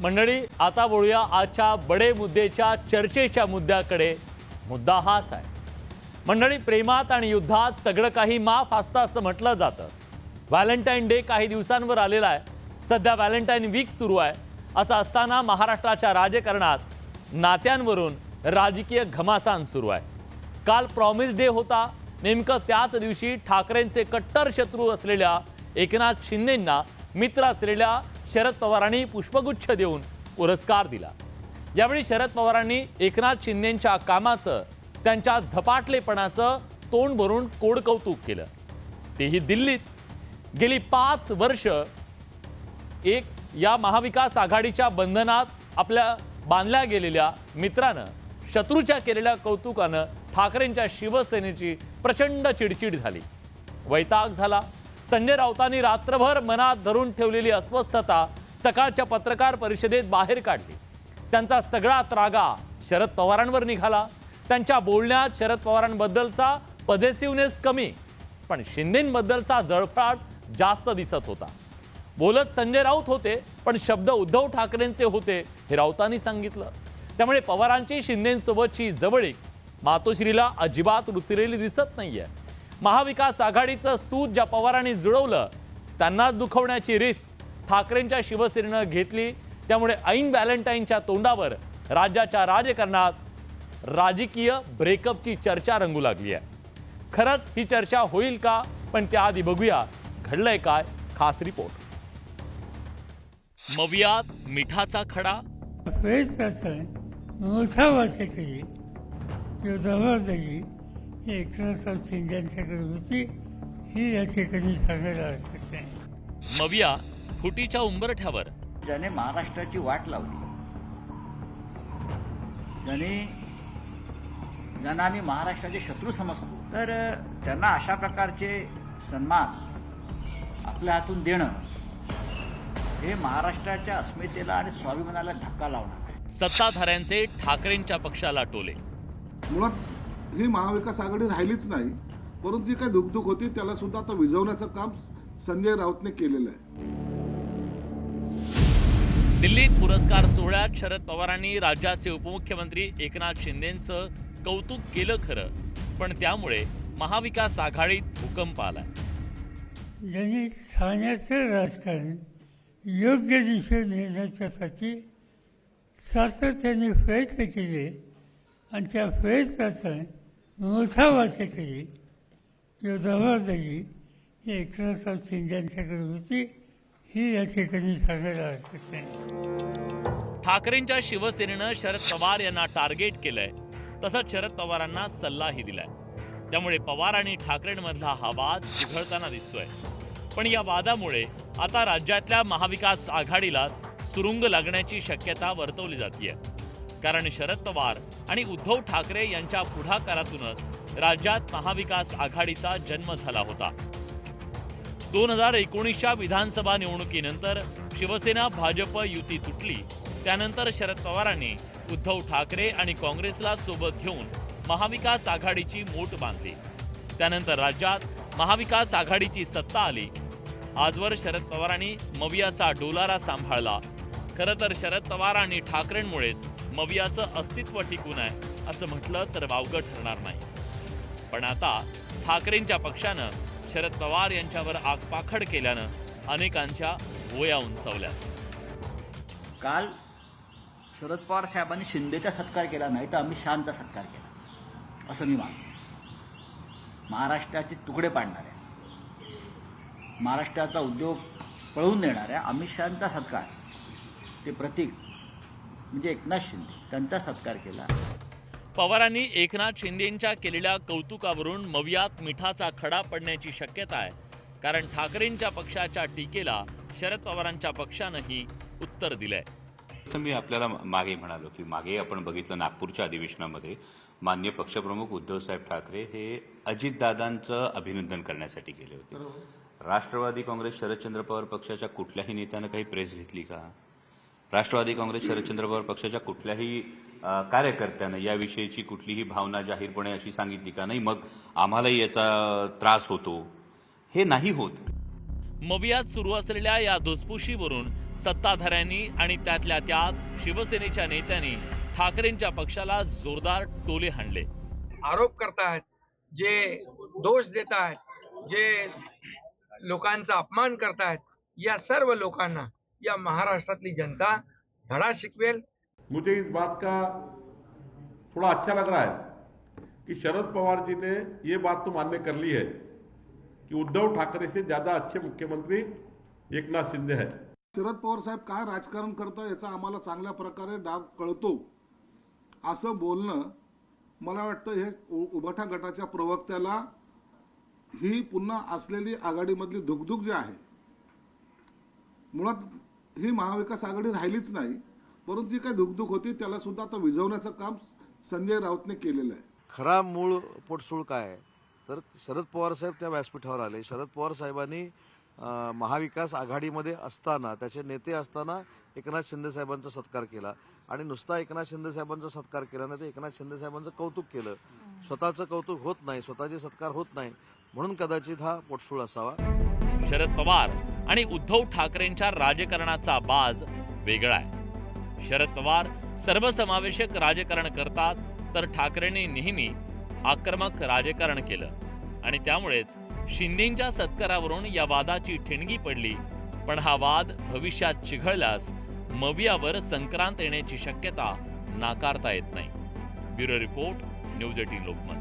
मंडळी, आता बोलूया आजच्या बडे मुद्देच्या चर्चेच्या मुद्द्याकडे. मुद्दा हाच आहे मंडळी, प्रेमात आणि युद्धात सगळं काही माफ असतं असं म्हटलं जातं. व्हॅलेंटाईन डे काही दिवसांवर आलेला आहे. सध्या व्हॅलेंटाईन वीक सुरू आहे. असं असताना महाराष्ट्राच्या राजकारणात नात्यांवरून राजकीय घमासान सुरू आहे. काल प्रॉमिस डे होता. नेमकं त्याच दिवशी ठाकरेंचे कट्टर शत्रू असलेल्या एकनाथ शिंदेंना मित्र असलेल्या शरद पवारांनी पुष्पगुच्छ देऊन पुरस्कार दिला. यावेळी शरद पवारांनी एकनाथ शिंदेंच्या कामाचं, त्यांच्या झपाटलेपणाचं तोंड भरून कोडकौतुक केलं. तेही दिल्लीत. गेली 5 वर्ष या महाविकास आघाडीच्या बंधनात आपल्या बांधल्या गेलेल्या मित्रानं शत्रूच्या केलेल्या कौतुकानं ठाकरेंच्या शिवसेनेची प्रचंड चिडचिड झाली. वैताग झाला. संजय राऊतांनी रात्रभर मनात धरून ठेवलेली अस्वस्थता सकाळच्या पत्रकार परिषदेत बाहेर काढली. त्यांचा सगळा त्रागा शरद पवारांवर निघाला. त्यांच्या बोलण्यात शरद पवारांबद्दलचा पॉझिटिव्हनेस कमी, पण शिंदेंबद्दलचा जळफळाट जास्त दिसत होता. बोलत संजय राऊत होते, पण शब्द उद्धव ठाकरेंचे होते हे राऊतांनी सांगितलं. त्यामुळे पवारांची शिंदेंसोबतची जवळीक मातोश्रीला अजिबात रुचलेली दिसत नाहीये. महाविकास आघाडीचं सूत ज्या पवारांनी जुळवलं त्यांनाच दुखवण्याची रिस्क ठाकरेंच्या शिवसेनेनं घेतली. त्यामुळे ऐन व्हॅलेंटाईनच्या तोंडावर राज्याच्या राजकारणात राजकीय ब्रेकअपची चर्चा रंगू लागली आहे. खरंच ही चर्चा होईल का? पण त्याआधी बघूया घडलंय काय. खास रिपोर्ट. मवियात मिठाचा खडा. मोठा वाचकरी जबाबदारी एकनाथ शिंदेंच्याकडे होती, ही या ठिकाणी सांगायला आवश्यक आहे. मविया फुटीच्या उंबरठ्यावर. ज्याने महाराष्ट्राची वाट लावली, ज्यांना आम्ही महाराष्ट्राचे शत्रू समजतो, तर त्यांना अशा प्रकारचे सन्मान आपल्या हातून देणं हे महाराष्ट्राच्या अस्मितेला आणि स्वाभिमानाला धक्का लावणार आहे. सत्ताधाऱ्यांचे ठाकरेंच्या पक्षाला टोले. मुळात ही महाविकास आघाडी राहिलीच नाही, परंतु जी काही दुखदुख होती त्याला सुद्धा आता विझवण्याचं काम संजय राऊतने केलेलं आहे. दिल्लीत पुरस्कार सोहळ्यात शरद पवारांनी राज्याचे उपमुख्यमंत्री एकनाथ शिंदेंचं कौतुक केलं खरं, पण त्यामुळे महाविकास आघाडीत भूकंप आलाय. ज्यांनी ठाण्याचं राजकारण योग्य दिशेने नेण्याच्यासाठी सातत्याने प्रयत्न केले आणि त्या प्रयत्नाचा मोठा वाचकरी जबाबदारी एकनाथ शिंदेंच्याकडे होती, ही या ठिकाणी सांगायला आवश्यक आहे. ठाकरेंच्या शिवसेनेनं शरद पवार यांना टार्गेट केलंय, तसंच शरद पवारांना सल्लाही दिलाय. त्यामुळे पवार आणि ठाकरेंमधला हा वाद चिघळताना दिसतोय. पण या वादामुळे आता राज्यातल्या महाविकास आघाडीला सुरुंग लागण्याची शक्यता वर्तवली जातीये. कारण शरद पवार आणि उद्धव ठाकरे यांच्या पुढाकारातूनच राज्यात महाविकास आघाडीचा जन्म झाला होता. 2019च्या विधानसभा निवडणुकीनंतर शिवसेना भाजप युती तुटली. त्यानंतर शरद पवारांनी उद्धव ठाकरे आणि काँग्रेसला सोबत घेऊन महाविकास आघाडीची मोट बांधली. त्यानंतर राज्यात महाविकास आघाडीची सत्ता आली. आजवर शरद पवारांनी मवियाचा डोलारा सांभाळला. खरं तर शरद पवार आणि ठाकरेंमुळेच मवियाचं अस्तित्व टिकून आहे असं म्हटलं तर वावगं ठरणार नाही. पण आता ठाकरेंच्या पक्षानं शरद पवार यांच्यावर आगपाखड केल्यानं अनेकांच्या भुवया उंचावल्या. काल शरद पवार साहेबांनी शिंदेचा सत्कार केला नाही तर अमित शहांचा सत्कार केला असं मी मानतो. महाराष्ट्राचे तुकडे पाडणाऱ्या, महाराष्ट्राचा उद्योग पळवून देणाऱ्या अमित शहांचा सत्कार, ते प्रतीक म्हणजे एकनाथ शिंदे, त्यांचा सत्कार केला. पवारांनी एकनाथ शिंदेंच्या केलेल्या कौतुकावरून मवियात मिठाचा खडा पडण्याची शक्यता आहे. कारण ठाकरेंच्या पक्षाच्या टीकेला शरद पवारांच्या पक्षानंही उत्तर दिलंय. असं मी आपल्याला मागे म्हणालो की मागे आपण बघितलं नागपूरच्या अधिवेशनामध्ये माननीय पक्षप्रमुख उद्धवसाहेब ठाकरे हे अजितदादांचं अभिनंदन करण्यासाठी गेले होते. राष्ट्रवादी काँग्रेस शरदचंद्र पवार पक्षाच्या कुठल्याही नेत्यानं काही प्रेस घेतली का? राष्ट्रवादी काँग्रेस शरदचंद्र पवार पक्षाच्या कुठल्याही कार्यकर्त्यानं याविषयीची कुठलीही भावना जाहीरपणे अशी सांगितली का? नाही, मग आम्हालाही याचा त्रास होतो, हे नाही होत. मवियात सुरू असलेल्या या धुसफुशीवरून सत्ताधाऱ्यांनी आणि त्यातल्या त्यात शिवसेनेच्या नेत्यांनी ठाकरेंच्या पक्षाला जोरदार टोले हाणले. आरोप करतायत, जे दोष देत आहेत, जे लोकांचा अपमान करतायत, या सर्व लोकांना या महाराष्ट्रातली जनता धडा शिकवेल. मुझे इस बात का थोड़ा अच्छा लग रहा है कि शरद पवार जी ने ये बात तो मान्य कर ली है कि उद्धव ठाकरे से ज्यादा अच्छे मुख्यमंत्री एकनाथ शिंदे है. शरद पवार साहेब काय राजकारण करता याचा आम्हाला चांगल्या प्रकारे डाग कळतो असं बोलणं मला वाटतं हे उभाठा गटाच्या प्रवक्त्याला ही पुन्हा असलेली आघाडीमधली धुकधुक जी आहे, मुळात ही महाविकास आघाडी राहिलीच नाही, परंतु जी काही धुकधुक होती त्याला सुद्धा आता विझवण्याचं काम संजय राऊतने केलेलं आहे. खरा मूळ पोटसूळ काय आहे तर शरद पवार साहेब त्या व्यासपीठावर आले. शरद पवार साहेबांनी महाविकास आघाडीमध्ये असताना, त्याचे नेते असताना एकनाथ शिंदे साहेबांचा सत्कार केला आणि नुसता एकनाथ शिंदे साहेबांचा सत्कार केला नाही तर एकनाथ शिंदे साहेबांचं कौतुक केलं. स्वतःचं कौतुक होत नाही, स्वतःचे सत्कार होत नाही, म्हणून कदाचित हा पोटसूळ असावा. शरद पवार आणि उद्धव ठाकरेंच्या राजकारणाचा बाज वेगळा आहे. शरद पवार सर्वसमावेशक राजकारण करतात, तर ठाकरेंनी नेहमी आक्रमक राजकारण केलं आणि त्यामुळेच शिंदेंच्या सत्कारावरून या वादाची ठिणगी पडली. पण हा वाद भविष्यात चिघळल्यास मवियावर संक्रांत येण्याची शक्यता नाकारता येत नाही. Bureau report, news 18 Lokmat.